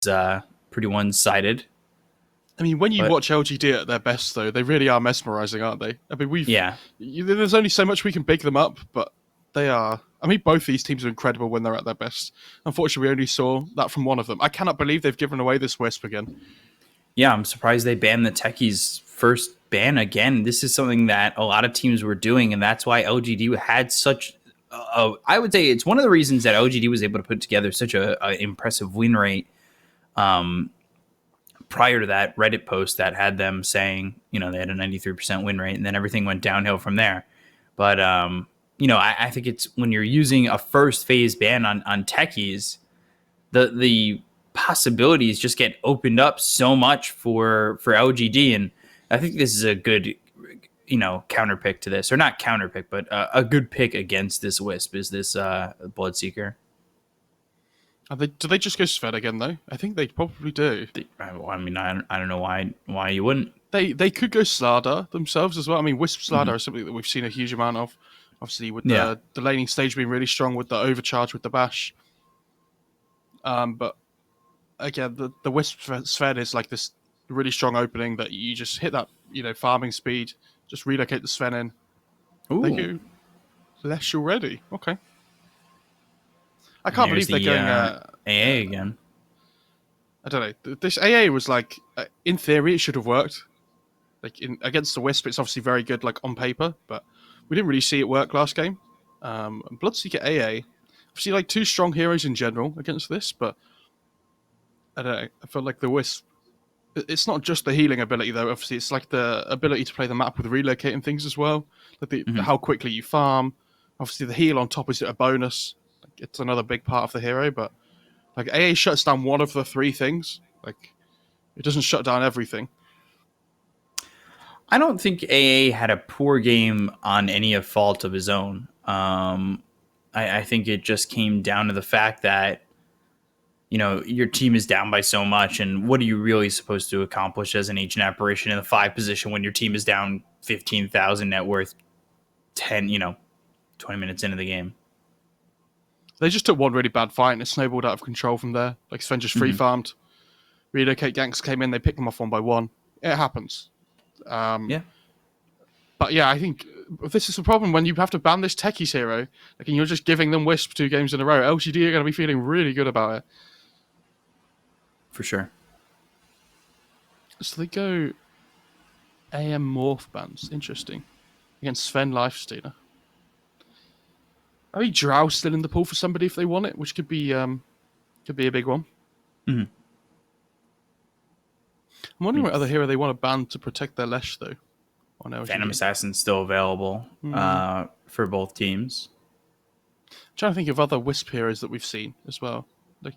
pretty one-sided. I mean, when you But watch LGD at their best, though, they really are mesmerizing, aren't they? I mean, yeah, there's only so much we can big them up, but they are. I mean, both these teams are incredible when they're at their best. Unfortunately, we only saw that from one of them. I cannot believe they've given away this Wisp again. yeah, I'm surprised they banned the techies first ban again. This is something that a lot of teams were doing, and that's why LGD had such. I would say it's one of the reasons that LGD was able to put together such a impressive win rate. Prior to that Reddit post that had them saying, they had a 93% win rate, and then everything went downhill from there. But I think it's when you're using a first phase ban on techies, the possibilities just get opened up so much for LGD, and I think this is a good counter pick to this, or not counter pick, but a good pick against this Wisp is this Bloodseeker. Do they just go Sven again, though? I think they probably do. I mean, I don't know why you wouldn't. They could go Slardar themselves as well. I mean, Wisp Slardar is something that we've seen a huge amount of. Obviously, with the laning stage being really strong with the overcharge with the bash. But again, the Wisp Sven is like this really strong opening that you just hit that, farming speed, just relocate the Sven in. Ooh. They go Lesh already. Okay. I can't believe they're going AA again. I don't know. This AA was like, in theory, it should have worked. Like against the Wisp, it's obviously very good, like on paper, but we didn't really see it work last game. Bloodseeker AA, obviously, like two strong heroes in general against this, but I don't know. I feel like the Wisp. It's not just the healing ability though. Obviously, it's like the ability to play the map with relocating things as well. Like how quickly you farm. Obviously, the heal on top is a bonus. It's another big part of the hero, but like AA shuts down one of the three things. Like it doesn't shut down everything. I don't think AA had a poor game on any fault of his own. I think it just came down to the fact that your team is down by so much, and what are you really supposed to accomplish as an ancient apparition in the 5 position when your team is down 15,000 net worth 20 minutes into the game? They just took one really bad fight and it snowballed out of control from there. Like Sven just free farmed. Relocate ganks came in, they picked them off one by one. It happens. Yeah. But yeah, I think this is the problem when you have to ban this techies hero, like, and you're just giving them Wisp 2 games in a row. LGD are going to be feeling really good about it. For sure. So they go AM Morph bans. Interesting. Against Sven Lifestealer. I mean, Drow's still in the pool for somebody if they want it, which could be a big one. Mm-hmm. I'm wondering what other hero they want to ban to protect their Lesh, though. Phantom Assassin's still available for both teams. I'm trying to think of other Wisp heroes that we've seen as well, like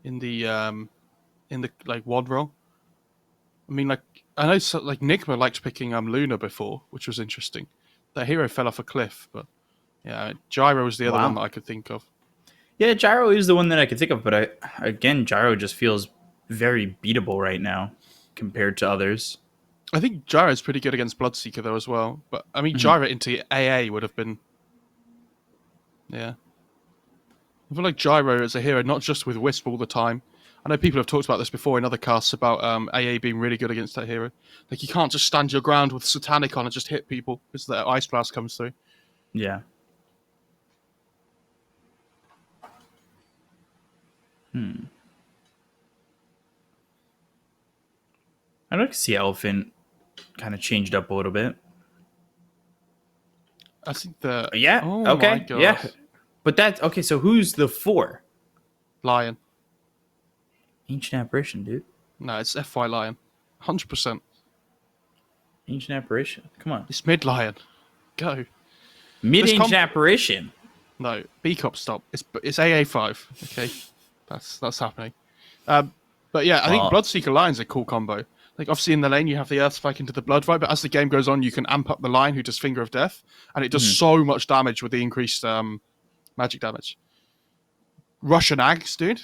in the like WOD role. I mean, like I know like Nigma liked picking Luna before, which was interesting. That hero fell off a cliff, but yeah, Gyro was the other one that I could think of. Yeah, Gyro is the one that I could think of, but again, Gyro just feels very beatable right now compared to others. I think Gyro's pretty good against Bloodseeker though as well, but I mean Gyro into AA would have been. Yeah, I feel like Gyro as a hero, not just with Wisp all the time. I know people have talked about this before in other casts about AA being really good against that hero. Like you can't just stand your ground with Satanic on and just hit people because the Ice Blast comes through. Yeah. I'd like to see Elephant kind of changed up a little bit. I think the... Yeah, oh okay, yeah. But that's... Okay, so who's the 4? Lion. Ancient Apparition, dude. No, it's FY Lion. 100%. Ancient Apparition. Come on. It's mid Lion. Go. Mid-Ancient Apparition. No, B-Cop stop. It's AA5. Okay, that's happening. But yeah, I think Bloodseeker Lion's a cool combo. Like obviously in the lane you have the Earth Spike into the Blood Rite, but as the game goes on you can amp up the Lion who does Finger of Death, and it does so much damage with the increased magic damage. Russian Ags, dude.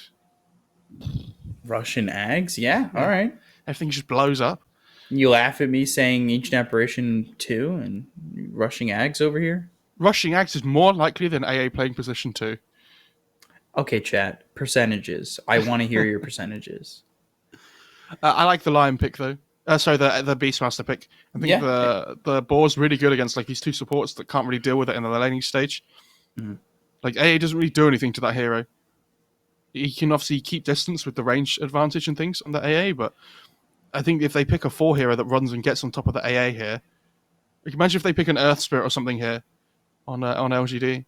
Russian Ags? Yeah, all right. Everything just blows up. You laugh at me saying Ancient Apparition 2 and rushing Ags over here? Rushing Ags is more likely than AA playing position 2. Okay, chat. Percentages. I want to hear your percentages. I like the Lion pick though. Sorry, the Beastmaster pick. I think Yeah. the boar's really good against like these two supports that can't really deal with it in the laning stage. Mhm. Like AA doesn't really do anything to that hero. He can obviously keep distance with the range advantage and things on the AA, but I think if they pick a 4 hero that runs and gets on top of the AA here, like imagine if they pick an Earth Spirit or something here on LGD.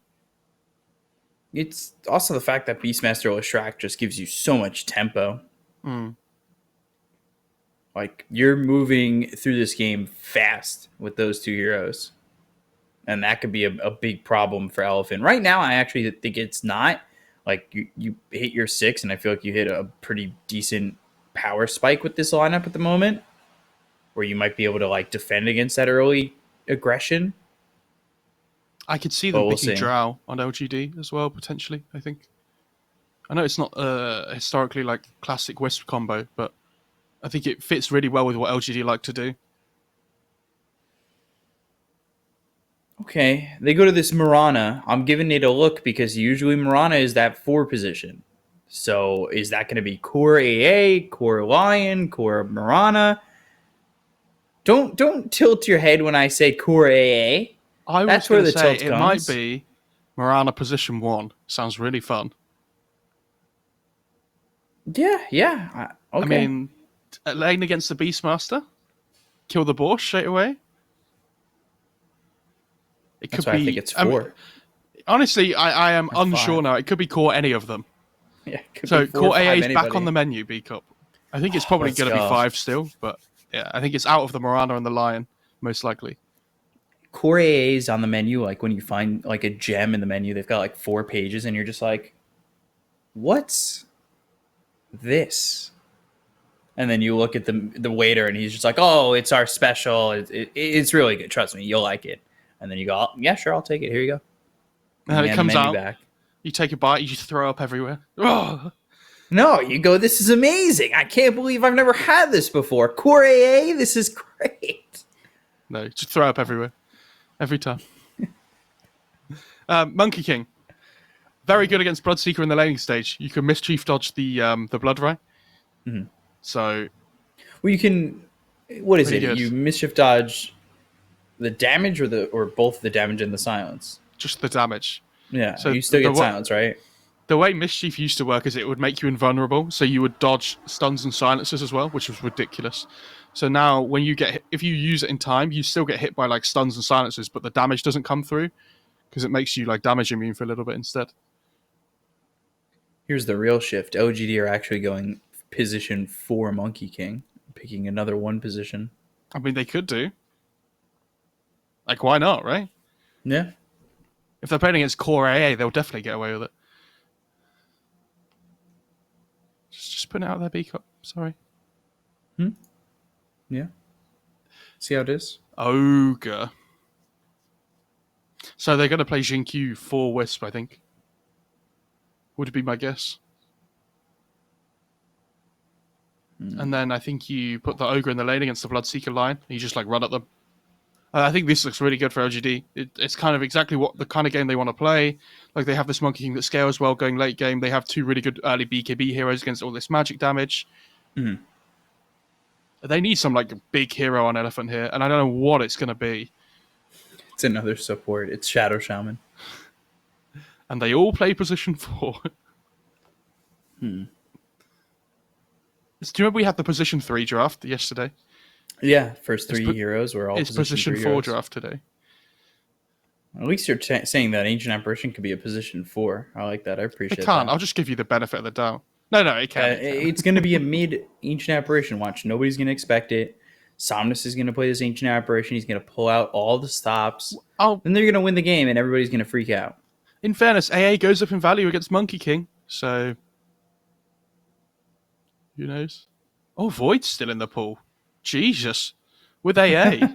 It's also the fact that Beastmaster Leshrac just gives you so much tempo. Hmm. Like, you're moving through this game fast with those two heroes. And that could be a big problem for Elephant. Right now, I actually think it's not. Like, you hit your 6, and I feel like you hit a pretty decent power spike with this lineup at the moment, where you might be able to, like, defend against that early aggression. I could see But them we'll picking see. Drow on LGD as well, potentially, I think. I know it's not historically like classic Wisp combo, but I think it fits really well with what LGD like to do. Okay, they go to this Mirana. I'm giving it a look because usually Mirana is that 4 position. So is that going to be core AA, core Lion, core Mirana? Don't tilt your head when I say core AA. I was That's going where to the say tilt it might comes. be Mirana position 1. Sounds really fun. Yeah. Okay. I mean, lane against the Beastmaster, kill the boss straight away. It That's could why I be. think it's I mean, 4 honestly, I am or unsure 5. now. It could be core any of them. Yeah, it could be So 4 or core 5. AA is back on Anybody. the menu. B cup. I think it's probably Let's going to be go. 5 still, but yeah, I think it's out of the Mirana and the Lion most likely. Core AAs on the menu, like when you find like a gem in the menu, they've got like 4 pages, and you're just like, what's this? And then you look at the waiter, and he's just like, "Oh, it's our special. It's really good. Trust me, you'll like it." And then you go, "Yeah, sure, I'll take it. Here you go." And And you it hand the comes menu out, back. you take a bite, you just throw up everywhere. Oh, No, you go, "This is amazing. I can't believe I've never had this before. Core AA, this is great." no, just throw up everywhere. Every time. Monkey King. Very good against Bloodseeker in the laning stage. You can mischief dodge the Blood Ray. Mhm. So, Well, you can. What is pretty it? good. You mischief dodge the damage, or both the damage and the silence. Just the damage. Yeah, So you still the get silence, right? the way Mischief used to work is it would make you invulnerable, so you would dodge stuns and silences as well, which was ridiculous. So now, when you get hit, if you use it in time, you still get hit by like stuns and silences, but the damage doesn't come through because it makes you like damage immune for a little bit instead. Here's the real shift. LGD are actually going position 4 Monkey King, picking another 1 position. I mean, they could do. Like, why not, right? Yeah. If they're playing against core AA, they'll definitely get away with it. Just putting it out there, B cup. Sorry. Yeah. See how it is? Ogre. So they're going to play Jinkyu for Wisp, I think. Would be my guess. And then I think you put the Ogre in the lane against the Bloodseeker line. And you just like run at them. I think this looks really good for LGD. It's kind of exactly what the kind of game they want to play. Like they have this Monkey King that scales well going late game. They have 2 really good early BKB heroes against all this magic damage. Mhm. They need some like big hero on Elephant here, and I don't know what it's going to be. It's another support. It's Shadow Shaman. And they all play position 4. Do you remember we had the position 3 draft yesterday? Yeah, first 3 heroes were all It's position 3 4 heroes. draft today. At least you're saying that Ancient Apparition could be a position 4. I like that. I appreciate It can't. that. I'll just give you the benefit of the doubt. No, it can. It can. It's going to be a mid Ancient Apparition. Watch. Nobody's going to expect it. Somnus is going to play this Ancient Apparition. He's going to pull out all the stops. Oh, Then they're going to win the game, and everybody's going to freak out. in fairness, AA goes up in value against Monkey King, so who knows? Oh, Void's still in the pool. Jesus. With AA.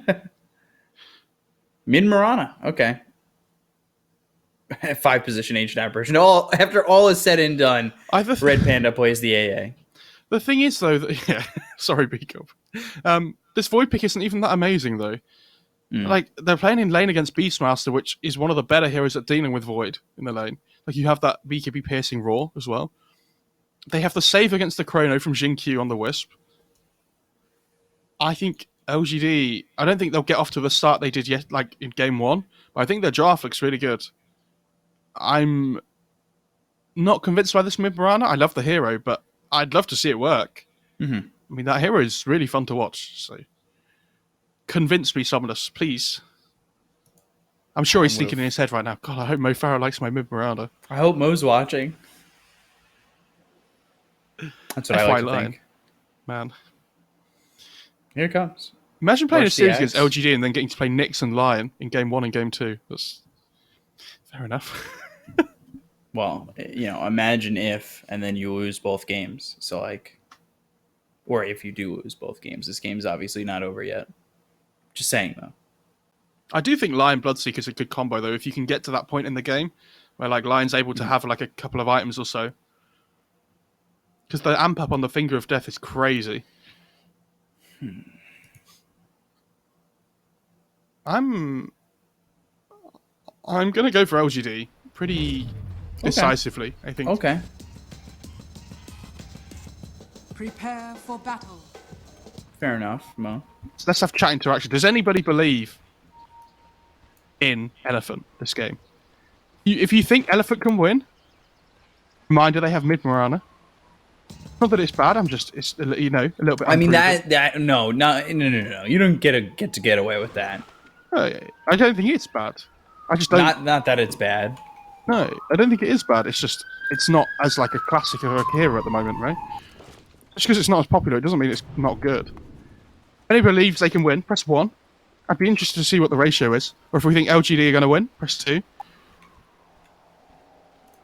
Min Marana. Okay. 5 position Ancient Apparition. After all is said and done, Red Panda plays the AA. The thing is, though, that, yeah, sorry, B-Cup. This Void pick isn't even that amazing, though. Like, they're playing in lane against Beastmaster, which is one of the better heroes at dealing with Void in the lane. Like, you have that BKB piercing Roar as well. They have the save against the Chrono from Jin-Q on the Wisp. I think LGD, I don't think they'll get off to the start they did yet, like in game 1, but I think their draft looks really good. I'm not convinced by this mid Mirana. I love the hero, but I'd love to see it work. I mean, that hero is really fun to watch, so convince me, Summonus, please. I'm sure he's thinking in his head right now, God, I hope Mo Farah likes my mid Miranda. I hope Mo's watching. That's what I like to think. Man. Here it comes. Imagine playing a series against LGD and then getting to play Nyx and Lion in game 1 and game 2. That's fair enough. Well, imagine if, and then you lose both games. So, like, or if you do lose both games. This game's obviously not over yet. Just saying, though. I do think Lion Bloodseeker is a good combo, though, if you can get to that point in the game where, like, Lion's able to have, like, a couple of items or so. Because the amp up on the Finger of Death is crazy. I'm going to go for LGD pretty decisively, I think. Okay. Prepare for battle. Fair enough, Mo. So let's have chat interaction. Does anybody believe in Elephant this game? If you think Elephant can win, reminder they have mid Mirana. Not that it's bad. It's a little bit. I mean no. You don't get to get away with that. I don't think it's bad. I just don't. Not that it's bad. No, I don't think it is bad. It's just it's not as like a classic of a hero at the moment, right? Just because it's not as popular, it doesn't mean it's not good. If anybody believes they can win, press 1. I'd be interested to see what the ratio is, or if we think LGD are going to win, press 2.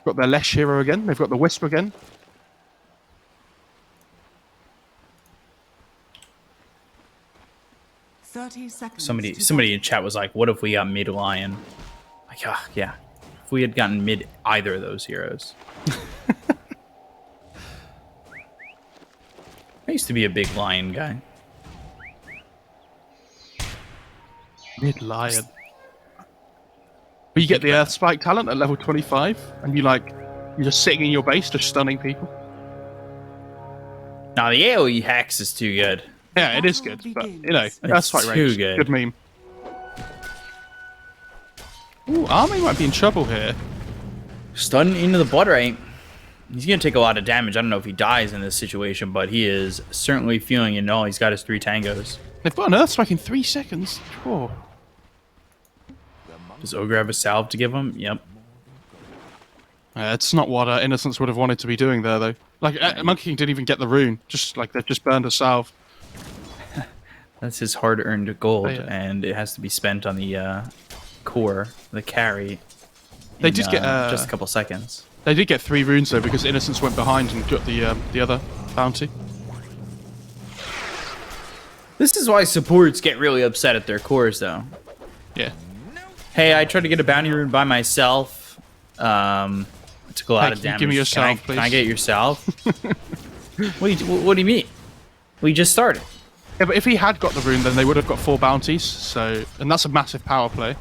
Got their Lesh hero again. They've got the Wisp again. Somebody in chat was like, "What if we got mid Lion?" Like, yeah. If we had gotten mid either of those heroes. I used to be a big Lion guy. Mid Lion. But you get the Earth Spike talent at level 25, and you're just sitting in your base, just stunning people. Now the AoE hex is too good. Yeah, it is good, but that's quite range. Good meme. Ooh, Army might be in trouble here. Stun into the blood rate. He's going to take a lot of damage. I don't know if he dies in this situation, but he is certainly feeling it. No, he's got his 3 tangos. They've got an Earth Strike in 3 seconds. Oh. Does Ogre have a salve to give him? Yep. It's not what Innocence would have wanted to be doing there, though. Like, Monkey King didn't even get the rune. They've just burned a salve. That's his hard-earned gold, and it has to be spent on the core, the carry. They did get just a couple seconds. They did get 3 runes though, because Innocence went behind and got the other bounty. This is why supports get really upset at their cores, though. Yeah. Hey, I tried to get a bounty rune by myself. It took a lot of damage. Give me your salve, please. Can I get your salve? What do you mean? We just started. Yeah, but if he had got the rune, then they would have got 4 bounties. And that's a massive power play.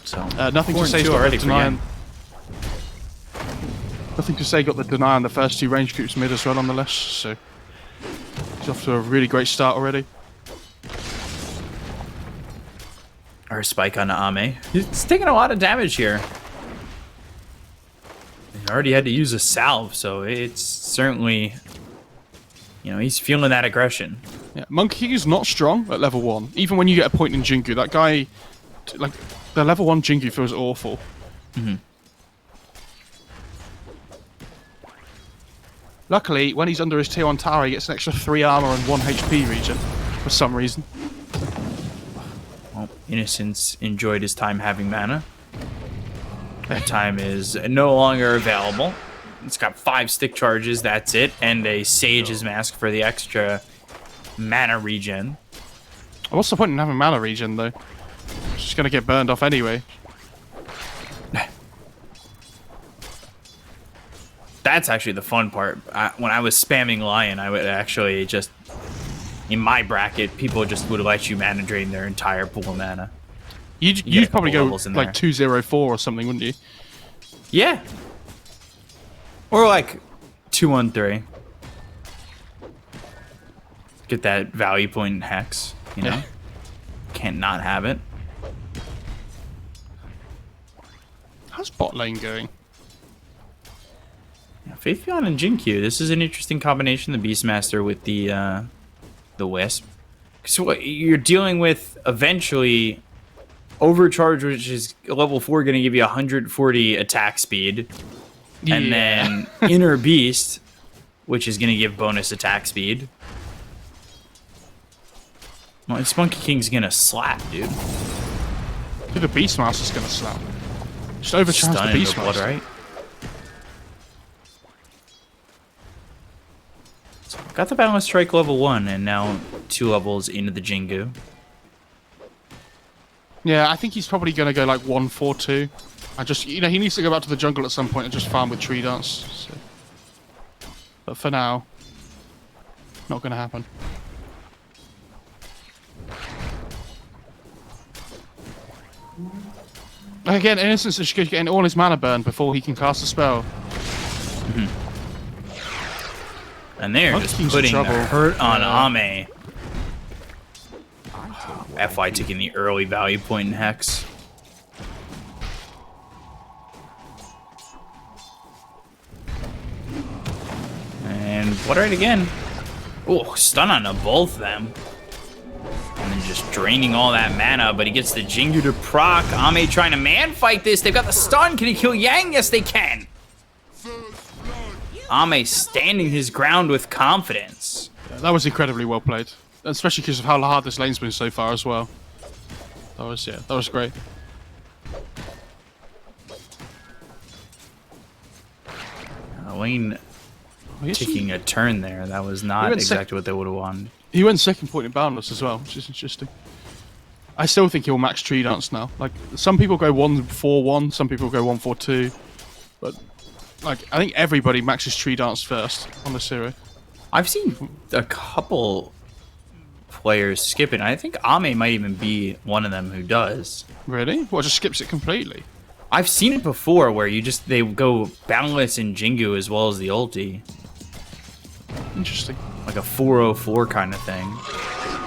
So nothing to say got the deny on. Nothing to say got the deny on the first 2 range groups mid as well on the left. So he's off to a really great start already. Our spike on Ame. He's taking a lot of damage here. He already had to use a salve, so it's certainly, he's feeling that aggression. Yeah, Monkey King is not strong at level 1. Even when you get a point in Jingu, that guy, like, the level 1 Jingu feels awful. Luckily, when he's under his tier 1 tower, he gets an extra 3 armor and 1 HP regen, for some reason. Well, Innocence enjoyed his time having mana. That time is no longer available. It's got 5 stick charges, that's it, and a Sage's Mask for the extra mana regen. What's the point in having mana regen, though? It's just going to get burned off anyway. That's actually the fun part. When I was spamming Lion, I would actually just, in my bracket, people just would let you mana drain their entire pool of mana. You'd probably go levels in like there. 2-0-4 or something, wouldn't you? Yeah. Or like 2-1-3. Get that value point in Hex, you know? Yeah. Can't not have it. How's bot lane going? Yeah, Faith Beyond and Jinkyu. This is an interesting combination, the Beastmaster with the Wisp. So what you're dealing with eventually Overcharge, which is level 4, going to give you 140 attack speed. And then Inner Beast, which is going to give bonus attack speed. Well, this Monkey King's going to slap, dude. Dude, the Beastmaster's going to slap. Just overcharge the Stun into blood, Beastmaster. right? So got the Balance Strike level 1, and now 2 levels into the Jingu. Yeah, I think he's probably going to go like 1-4-2. I just, he needs to go back to the jungle at some point and just farm with Tree Dance. So. But for now, not going to happen. Again, Innocence is getting all his mana burned before he can cast a spell. And they're Monkey just King's in putting the trouble. hurt on Ame. FY taking the early value point in Hex. And Blood Right again. Oh, stun on both of them. And then just draining all that mana, but he gets the Jingu to proc. Ame trying to man fight this. They've got the stun. Can he kill Yang? Yes, they can. Ame standing his ground with confidence. Yeah, that was incredibly well played. Especially because of how hard this lane's been so far as well. That was great. Lane taking a turn there. That was not exactly what they would have wanted. He went second point in Boundless as well, which is interesting. I still think he'll max Tree Dance now. Like, some people go 1-4-1, some people go 1-4-2. But, like, I think everybody maxes Tree Dance first on this hero. I've seen a couple players skip it. I think Ame might even be one of them who does. Really? What, just skips it completely? I've seen it before where they go Boundless and Jingu as well as the ulti. Interesting. Like a 404 kind of thing.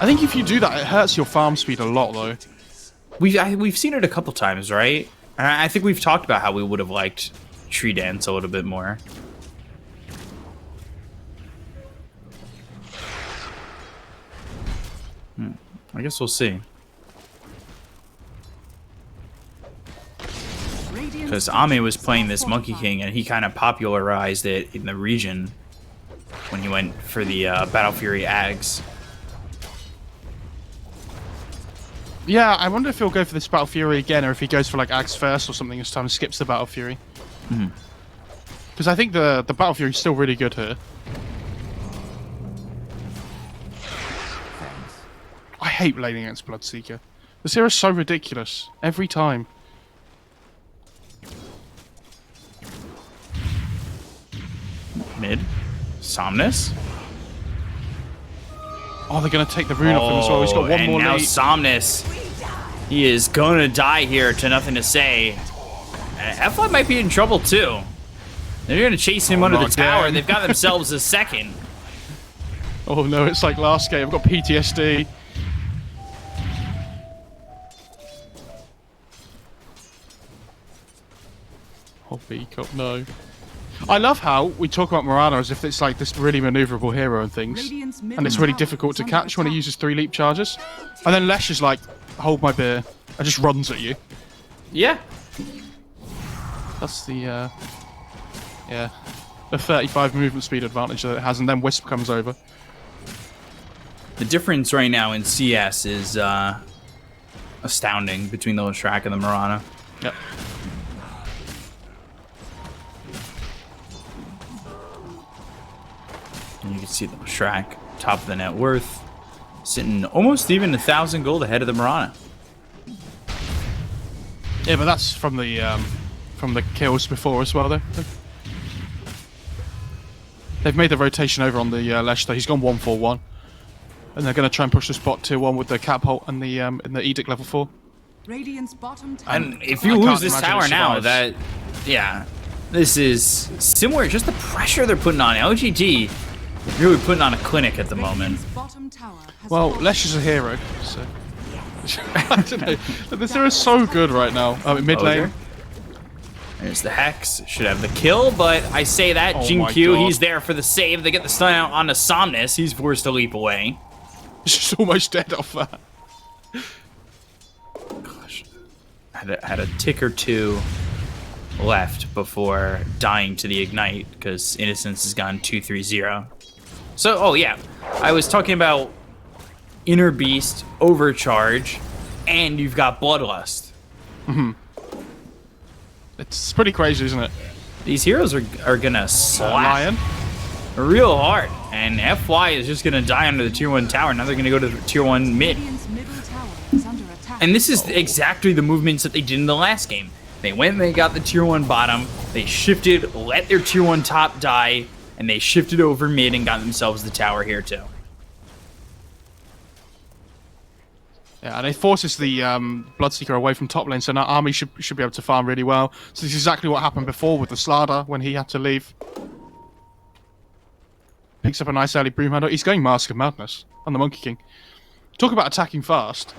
I think if you do that, it hurts your farm speed a lot, though. We've seen it a couple times, right? And I think we've talked about how we would have liked Tree Dance a little bit more. I guess we'll see. Because Ame was playing this Monkey King, and he kind of popularized it in the region when he went for the Battle Fury Ags. Yeah, I wonder if he'll go for this Battle Fury again, or if he goes for like Axe first or something this time and skips the Battle Fury. Because I think the Battle Fury is still really good here. I hate laning against Bloodseeker. This hero's so ridiculous every time. Mid. Somnus. Oh, they're going to take the rune off him as well. He's got one and more now lead. Somnus. He is going to die here to nothing to say. F1 might be in trouble too. They're going to chase him under the tower. They've got themselves a second. Oh no, it's like last game. I've got PTSD. Oh, B-Cup, no. I love how we talk about Morana as if it's like this really maneuverable hero and things. And it's really difficult to catch when he uses 3 leap charges. And then Lesh is like, hold my beer. And just runs at you. Yeah. That's the, the 35 movement speed advantage that it has. And then Wisp comes over. The difference right now in CS is astounding between the Leshrac and the Morana. Yep. And you can see the Leshrac, top of the net worth, sitting almost even 1,000 gold ahead of the Morana. Yeah, but that's from the kills before as well, though. They've made the rotation over on the Lesh, though. He's gone 1-4-1. And they're going to try and push this bot tier 1 with the catapult and the Edict level 4. Radiant's bottom tower. And if you lose this tower now, this is similar. Just the pressure they're putting on LGD, really putting on a clinic at the moment. Radiant's bottom tower has Well, fallen. Lesh is a hero, so... I don't know. This hero is so good right now. Mid lane. There's the Hex. Should have the kill, but I say that. Oh my Jin-Q, God. he's there for the save. They get the stun out onto Somnus. He's forced to leap away. He's just almost dead off that. Gosh. Had a tick or two left before dying to the Ignite, because Innocence has gone 2-3-0. So, oh yeah. I was talking about Inner Beast, Overcharge, and you've got Bloodlust. It's pretty crazy, isn't it? These heroes are gonna slap Lion. real hard, and FY is just gonna die under the tier 1 tower. Now they're gonna go to the tier 1 mid. Radiant's middle tower is under attack. And this is exactly the movements that they did in the last game. They went and they got the tier 1 bottom, they shifted, let their tier 1 top die, and they shifted over mid and got themselves the tower here too. Yeah, and it forces the Bloodseeker away from top lane, so now Army should be able to farm really well. So this is exactly what happened before with the Slardar when he had to leave. Picks up a nice early Broom Handle. He's going Mask of Madness on the Monkey King. Talk about attacking fast.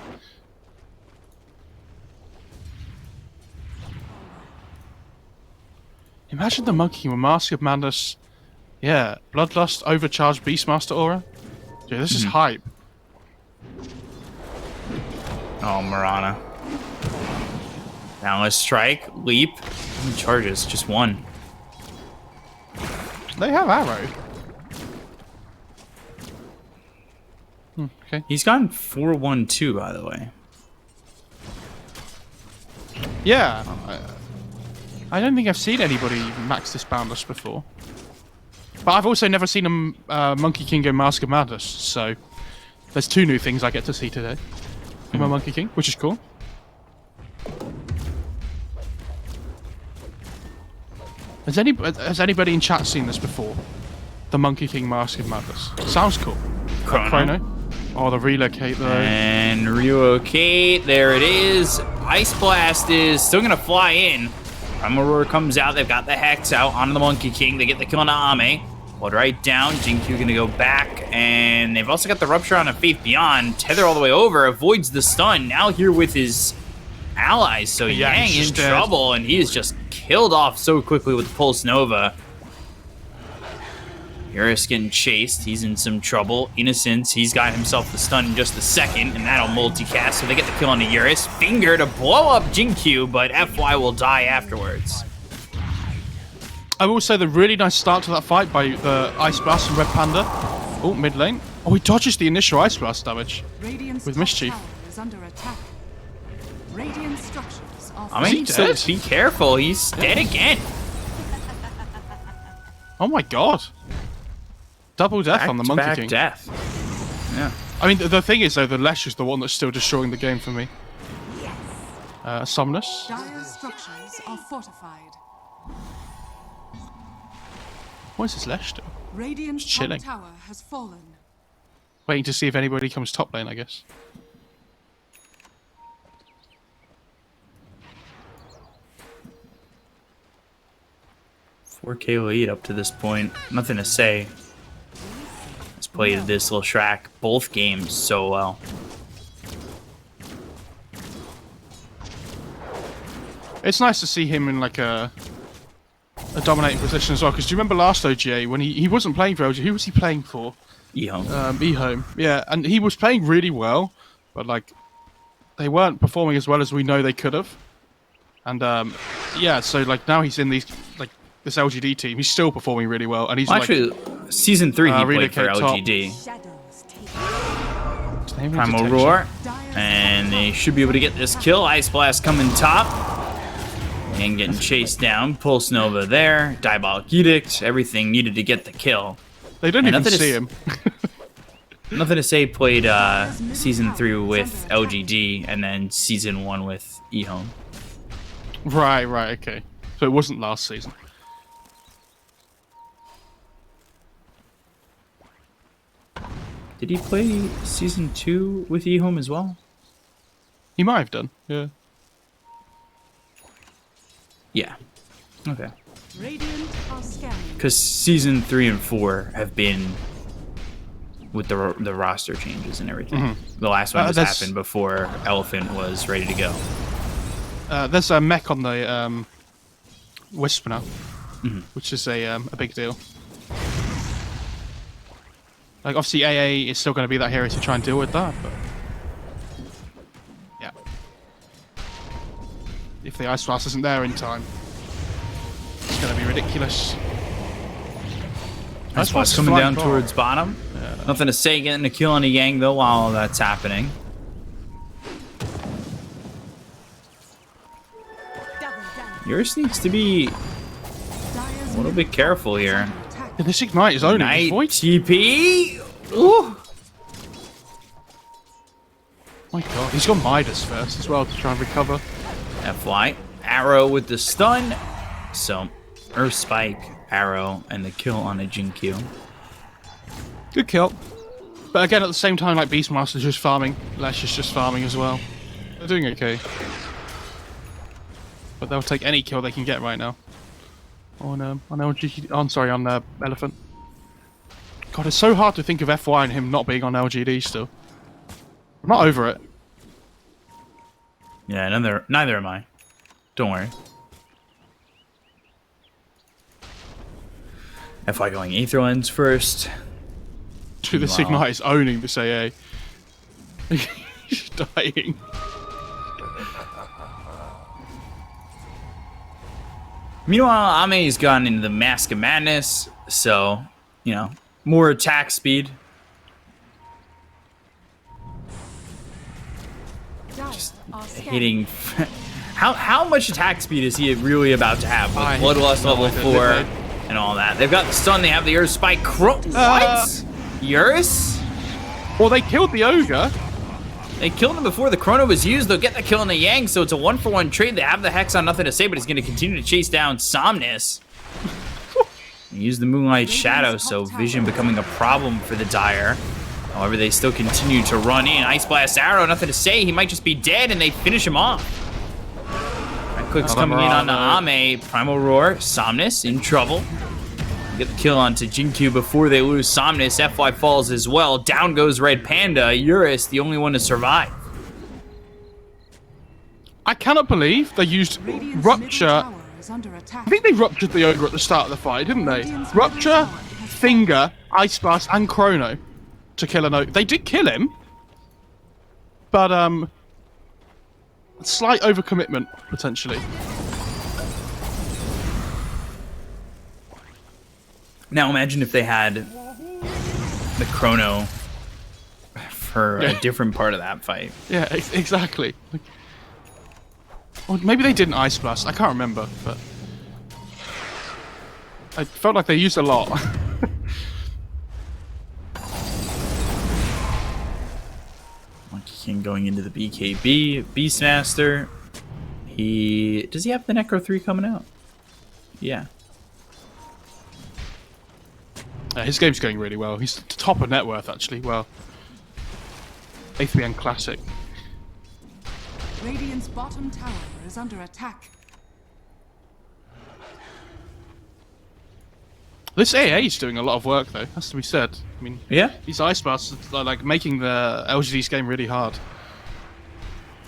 Imagine the Monkey King with Mask of Madness. Yeah, Bloodlust, Overcharged, Beastmaster Aura. Dude, this is hype. Oh, Mirana. Now let's strike, leap, how many charges? Just one. They have arrow. Okay. He's gone 4-1-2, by the way. Yeah. I don't think I've seen anybody max this Boundless before. But I've also never seen a Monkey King go Mask of Madness, so there's 2 new things I get to see today in my Monkey King, which is cool. Has anybody in chat seen this before? The Monkey King Mask of Madness. Sounds cool. Chrono. Oh, the relocate though. And relocate, there it is. Ice Blast is still gonna fly in. Primal Roar comes out, they've got the Hex out onto the Monkey King. They get the kill on Ame. Hold right down, Jin-Q gonna go back, and they've also got the Rupture on a Faith Beyond. Tether all the way over, avoids the stun. Now here with his allies, so Yeah, Yang he's in dead. trouble, and he is just killed off so quickly with Pulse Nova. Eurus getting chased, he's in some trouble. Innocence, he's got himself the stun in just a second, and that'll multicast, so they get the kill on the Eurus. Finger to blow up Jin-Q, but FY will die afterwards. I will say the really nice start to that fight by the Ice Blast and Red Panda. Oh, mid lane. Oh, he dodges the initial Ice Blast damage. Radiant's with top Mischief. tower is under attack. Radiant structures are I mean, he so dead? be careful, he's dead again. Oh my god. Double death on the Monkey Back-to-back King. death. Yeah. I mean, the thing is, though, the Lesh is the one that's still destroying the game for me. Somnus. dire structures are fortified. What is this Lesh do? Radiant's top chilling. tower has fallen. Waiting to see if anybody comes top lane, I guess. $4K lead up to this point. Nothing to say. He's played this little Shrek both games so well. It's nice to see him in like a dominating position as well. Because do you remember last OGA when he wasn't playing for OGA? Who was he playing for? Ehome. Ehome. Yeah, and he was playing really well, but like they weren't performing as well as we know they could have. And yeah, so like now he's in these like this LGD team. He's still performing really well, and he's Well, like actually, season 3 he played for relocate top. LGD. what's the name of Primal detection? Roar. And they should be able to get this kill. Ice Blast coming top. And getting chased down. Pulse Nova there. Diabolic Edict. Everything needed to get the kill. They don't And even nothing to see s- him. Nothing to say, played season 3 with LGD and then season 1 with Ehome. Right, okay. So it wasn't last season. Did he play season 2 with eHome as well? He might have done. Yeah. Yeah. Okay. Radiant are scanning. Because season 3 and 4 have been with the roster changes and everything. The last one just happened before Elephant was ready to go. There's a mech on the Wisp now, which is a big deal. Like, obviously, AA is still going to be that hero to try and deal with that, but... Yeah. If the Ice Blast isn't there in time, it's going to be ridiculous. Ice Blast coming down towards bottom. Yeah. Nothing to say getting a kill on a Yang, though, while that's happening. Yours needs to be a little bit careful here. Yeah, this Ignite is owning this void. TP! Ooh! My god, he's got Midas first as well to try and recover. FY. Arrow with the stun. So, Earth Spike, Arrow, and the kill on a Jinkyu. Good kill. But again, at the same time, like Beastmaster's just farming. Lesh is just farming as well. They're doing okay. But they'll take any kill they can get right now. On LGD. Oh, I'm sorry, on Elephant. God, it's so hard to think of FY and him not being on LGD still. I'm not over it. Yeah, neither am I. Don't worry. FY going Aether Lens first. Dude, this Ignite is owning this AA. He's dying. Meanwhile, Ame's gone into the Mask of Madness, so, you know, more attack speed. Just hitting... how much attack speed is he really about to have with Bloodlust level 4 and all that? They've got the stun, they have the Earth Spike. What? Eurus? Well, they killed the Ogre. They killed him before the Chrono was used. They'll get the kill on the Yang, so it's a 1-for-1 trade. They have the Hex on nothing to say, but he's going to continue to chase down Somnus. Use the Moonlight Shadow, so Vision becoming a problem for the Dire. However, they still continue to run in. Ice Blast Arrow, nothing to say. He might just be dead, and they finish him off. Right click's coming in on the Ame. Primal Roar. Somnus in trouble. Get the kill onto Jinkyu before they lose Somnus. FY falls as well. Down goes Red Panda. Eurus, the only one to survive. I cannot believe they used Rupture. I think they ruptured the Ogre at the start of the fight, didn't they? Rupture, Finger, Ice Blast, and Chrono to kill an Ogre. They did kill him, but slight overcommitment potentially. Now imagine if they had the Chrono for a different part of that fight. Yeah, exactly. Or maybe they didn't Ice Blast. I can't remember, but I felt like they used a lot. Monkey King going into the BKB. Beastmaster. Does he have the Necro 3 coming out? Yeah. His game's going really well. He's top of net worth, actually. Well, A3N Classic. Radiant's bottom tower is under attack. This AA is doing a lot of work, though. Has to be said. I mean, Yeah. these Ice Blasts are like making the LGD's game really hard.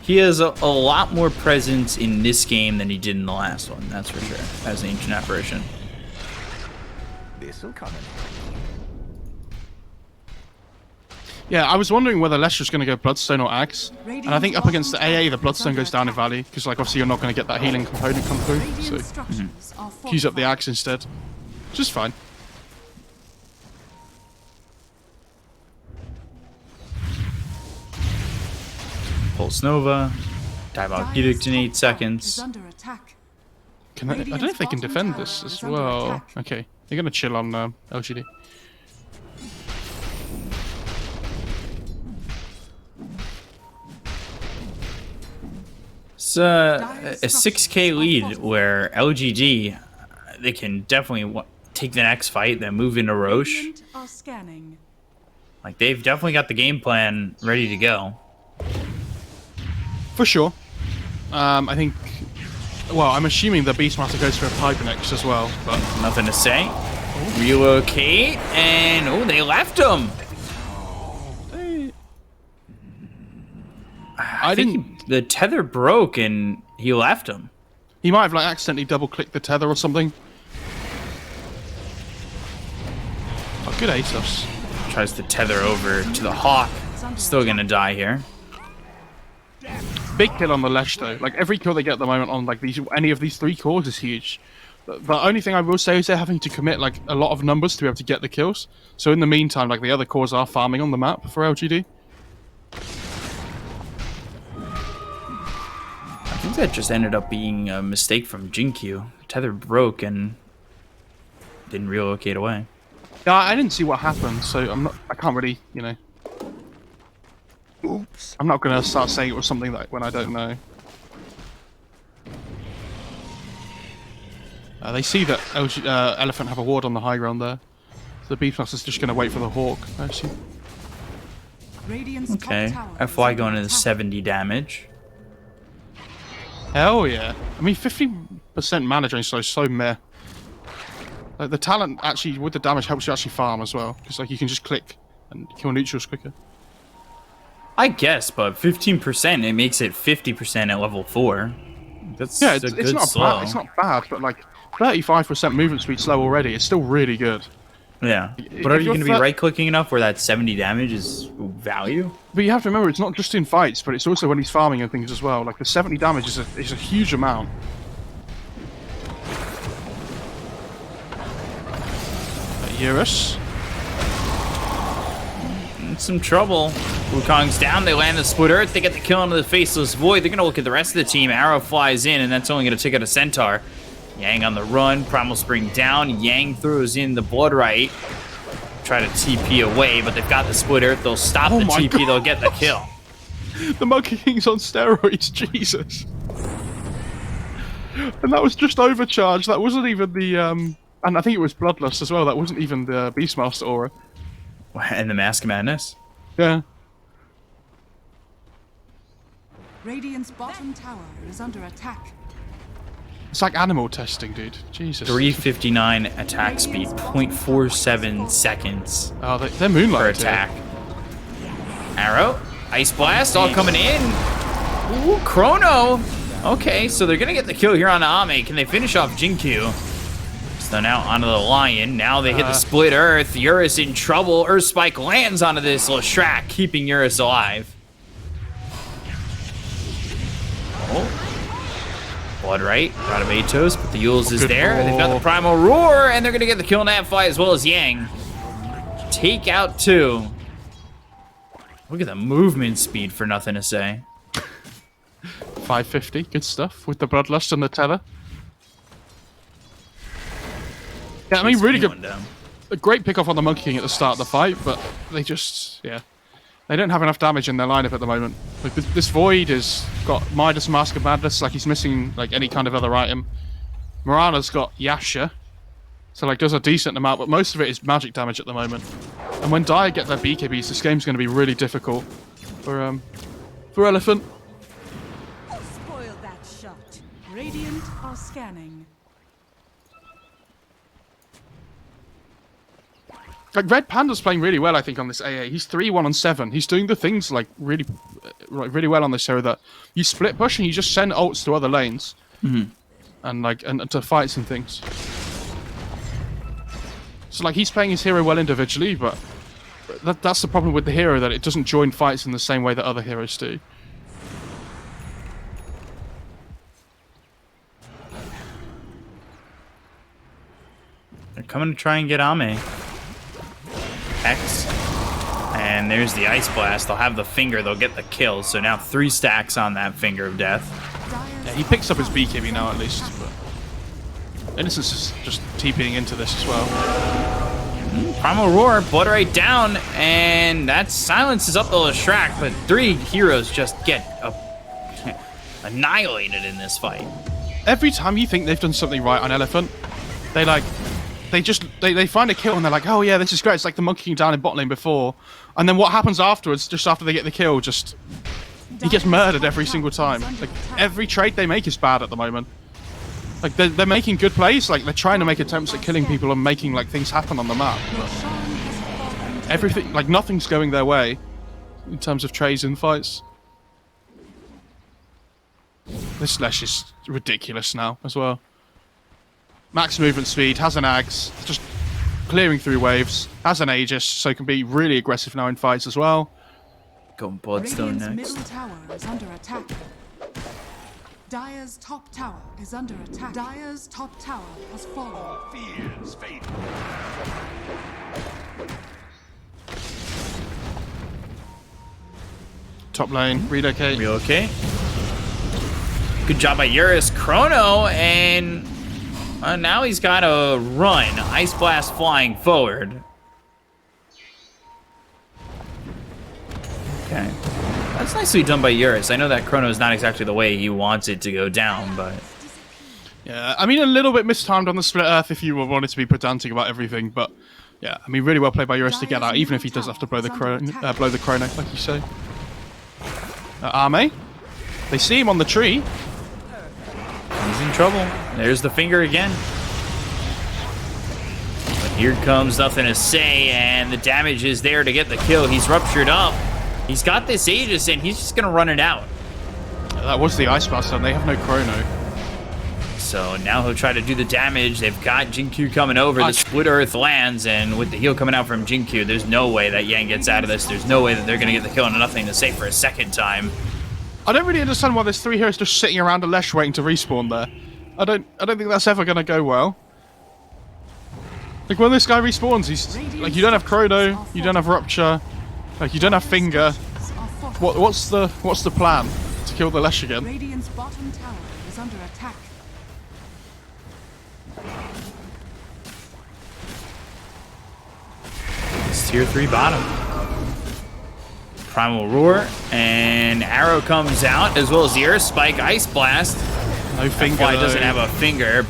He has a lot more presence in this game than he did in the last one. That's for sure. As an Ancient Apparition. This'll come in. Yeah, I was wondering whether Lesh was going to go Bloodstone or Axe. And I think up against the AA, the Bloodstone goes down in value. Because, like, obviously you're not going to get that healing component come through. So, use up the Axe instead. Which is fine. Pulse Nova. Diabolic Edict in 8 seconds. Can I don't know if they can defend this as well. Okay, they're going to chill on LGD. It's a 6k lead where LGD, they can definitely take the next fight, then move into Roche. Like, they've definitely got the game plan ready to go. For sure. I think... Well, I'm assuming the Beastmaster goes for a Hypernex as well, but... Nothing to say. Relocate, and... Oh, they left him! I think the tether broke, and he left him. He might have, like, accidentally double-clicked the tether or something. Oh, good Atos. Tries to tether over to the Hawk. Still gonna die here. Big kill on the Lesh though. Like every kill they get at the moment on like any of these 3 cores is huge. The only thing I will say is they're having to commit like a lot of numbers to be able to get the kills. So in the meantime, like the other cores are farming on the map for LGD. I think that just ended up being a mistake from Jinkyu. Tether broke and didn't relocate away. Yeah, I didn't see what happened, so I can't really, you know. Oops. I'm not gonna start saying it was something that when I don't know. They see that Elephant have a ward on the high ground there. So the Beastmaster's just gonna wait for the Hawk, I assume. Okay, FY going into 70 damage. Hell yeah. I mean, 50% mana drain is so meh. Like, the talent actually, with the damage, helps you actually farm as well. Because like, you can just click and kill neutrals quicker. I guess, but 15%, it makes it 50% at level 4. That's yeah, a good it's not slow. bad. It's not bad, but like 35% movement speed slow already. It's still really good. Yeah, but are you going to be right-clicking enough where that 70 damage is value? But you have to remember, it's not just in fights, but it's also when he's farming and things as well. Like the 70 damage is a huge amount. Eurus. In some trouble. Wukong's down, they land the Split Earth, they get the kill into the Faceless Void. They're going to look at the rest of the team. Arrow flies in, and that's only going to take out a Centaur. Yang on the run, Primal Spring down. Yang throws in the Blood Right. Try to TP away, but they've got the Split Earth. They'll stop the TP, God. They'll get the kill. The Monkey King's on steroids, Jesus. And that was just overcharged. That wasn't even the... And I think it was Bloodlust as well. That wasn't even the Beastmaster aura. And the Mask of Madness? Yeah. Radiant's bottom tower is under attack. It's like animal testing, dude. Jesus. 359 attack speed, 0.47 seconds. Oh, they're Moonlight per attack. Arrow, Ice Blast, all coming in. Ooh, Chrono. Okay, so they're gonna get the kill here on Ame. Can they finish off Jinkyu? So now onto the Lion. Now they hit the Split Earth. Eurus in trouble. Earth Spike lands onto this Leshrac, keeping Eurus alive. Oh. Blood Right, out of Atos, but the Yules is there. They've got the Primal Roar, and they're going to get the kill on that fight as well as Yang. Take out 2. Look at the movement speed for nothing to say. 550, good stuff with the Bloodlust and the Tether. Yeah, I mean, really good. A great pick-off on the Monkey King at the start of the fight, but they just, yeah. They don't have enough damage in their lineup at the moment. Like this Void has got Midas, Mask of Madness, like he's missing like any kind of other item. Morana's got Yasha, so like does a decent amount, but most of it is magic damage at the moment. And when Dire get their BKBs, this game's going to be really difficult for Elephant. Spoil that shot. Radiant are scanning. Like Red Panda's playing really well, I think, on this AA. He's 3-1 on 7. He's doing the things like really well on this hero that you split push and you just send ults to other lanes, and to fights and things. So like he's playing his hero well individually, but that's the problem with the hero, that it doesn't join fights in the same way that other heroes do. They're coming to try and get Ame. X. And there's the Ice Blast. They'll have the finger. They'll get the kill. So now 3 stacks on that Finger of Death. Yeah, he picks up his BKB now at least. But Innocence is just TPing into this as well. Primal Roar, Blood Right down, and that silences up the Leshrac, but 3 heroes just get annihilated in this fight. Every time you think they've done something right on Elephant, they like they find a kill and they're like, oh yeah, this is great. It's like the Monkey King down in bot lane before, and then what happens afterwards? Just after they get the kill, he gets murdered every single time. Like every trade they make is bad at the moment. Like they're making good plays. Like they're trying to make attempts at killing people and making like things happen on the map. But everything, like nothing's going their way in terms of trades and fights. This Lesh is ridiculous now as well. Max movement speed, has an Ags, just clearing through waves, has an Aegis, so can be really aggressive now in fights as well. Going Bloodstone Radiant's next. middle tower is under attack. Dire's top tower is under attack. Dire's top tower has fallen. Fears fade. Top lane, relocate. Relocate. Good job by Eurus. Chrono, and now he's got to run. Ice Blast flying forward. Okay. That's nicely done by Eurus. I know that Chrono is not exactly the way he wants it to go down, but... Yeah, I mean, a little bit mistimed on the Split Earth if you wanted to be pedantic about everything, but yeah, I mean, really well played by Eurus to get out, even if he does have to blow the chrono, like you say. Arme, they see him on the tree. He's in trouble. There's the finger again. But here comes nothing to say, and the damage is there to get the kill. He's ruptured up. He's got this Aegis, and he's just going to run it out. That was the Ice Blast, and they have no chrono. So now he'll try to do the damage. They've got Jinkyu coming over. The Split Earth lands, and with the heal coming out from Jinkyu, there's no way that Yang gets out of this. There's no way that they're going to get the kill, and nothing to say for a second time. I don't really understand why there's 3 heroes just sitting around a Lesh waiting to respawn there. I don't think that's ever going to go well. Like, when this guy respawns, he's like, you don't have chrono, you don't have rupture, like, you don't have finger. What's the plan to kill the Lesh again? Radiant's bottom tower is under attack. It's tier 3 bottom. Primal Roar, and Arrow comes out, as well as the Earth Spike, Ice Blast. No finger. Fly doesn't have a finger.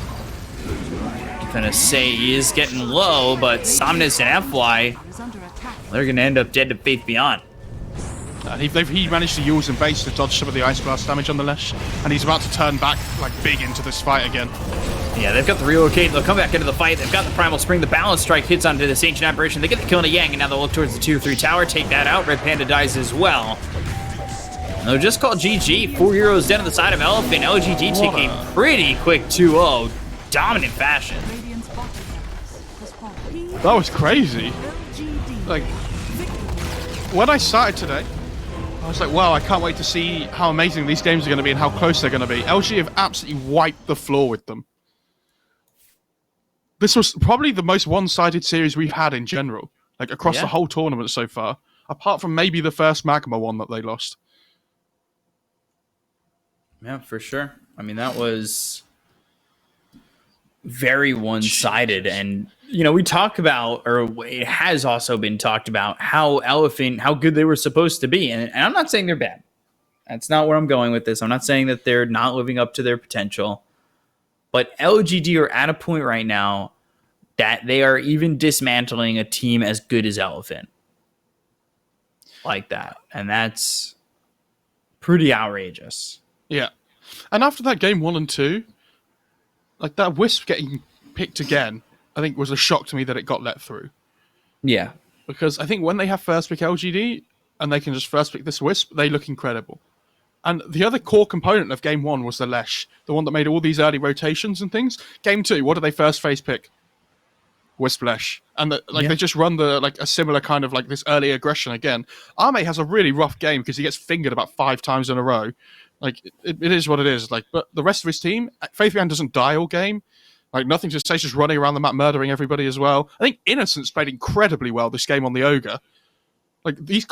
I'm gonna say he is getting low, but Somnus and F-Fly, Is under attack. they're gonna end up dead to Faith Beyond. He managed to use and base to dodge some of the Ice Blast damage on the Lesh, and he's about to turn back like big into this fight again. Yeah, they've got the relocate. They'll come back into the fight. They've got the Primal Spring. The Balance Strike hits onto this Ancient Aberration. They get the kill on a Yang, and now they'll look towards the tier 3 tower. Take that out. Red Panda dies as well. And they'll just call GG. 4 heroes dead on the side of Elephant. LGD taking a pretty quick 2-0. Dominant fashion. Radiant's bottom tower has fallen. That was crazy. LGD. Like, when I started today, I was like, wow, I can't wait to see how amazing these games are going to be and how close they're going to be. LG have absolutely wiped the floor with them. This was probably the most one-sided series we've had in general, like across the whole tournament so far, apart from maybe the first Magma one that they lost. Yeah, for sure. I mean, that was very one-sided. And, you know, we talk about, or it has also been talked about, how Elephant, how good they were supposed to be. And I'm not saying they're bad. That's not where I'm going with this. I'm not saying that they're not living up to their potential. But LGD are at a point right now that they are even dismantling a team as good as Elephant. Like that. And that's pretty outrageous. Yeah. And after that game 1 and 2, like that Wisp getting picked again, I think was a shock to me that it got let through. Yeah. Because I think when they have first pick LGD and they can just first pick this Wisp, they look incredible. And the other core component of game 1 was the Lesh, the one that made all these early rotations and things. Game 2, what did they first phase pick? Wisp Lesh. And they just run a similar kind of like this early aggression again. Arme has a really rough game because he gets fingered about 5 times in a row. Like, it is what it is. Like, but the rest of his team, Faith Beyond doesn't die all game. Like, nothing to say, just running around the map, murdering everybody as well. I think Innocence played incredibly well this game on the Ogre. Like, these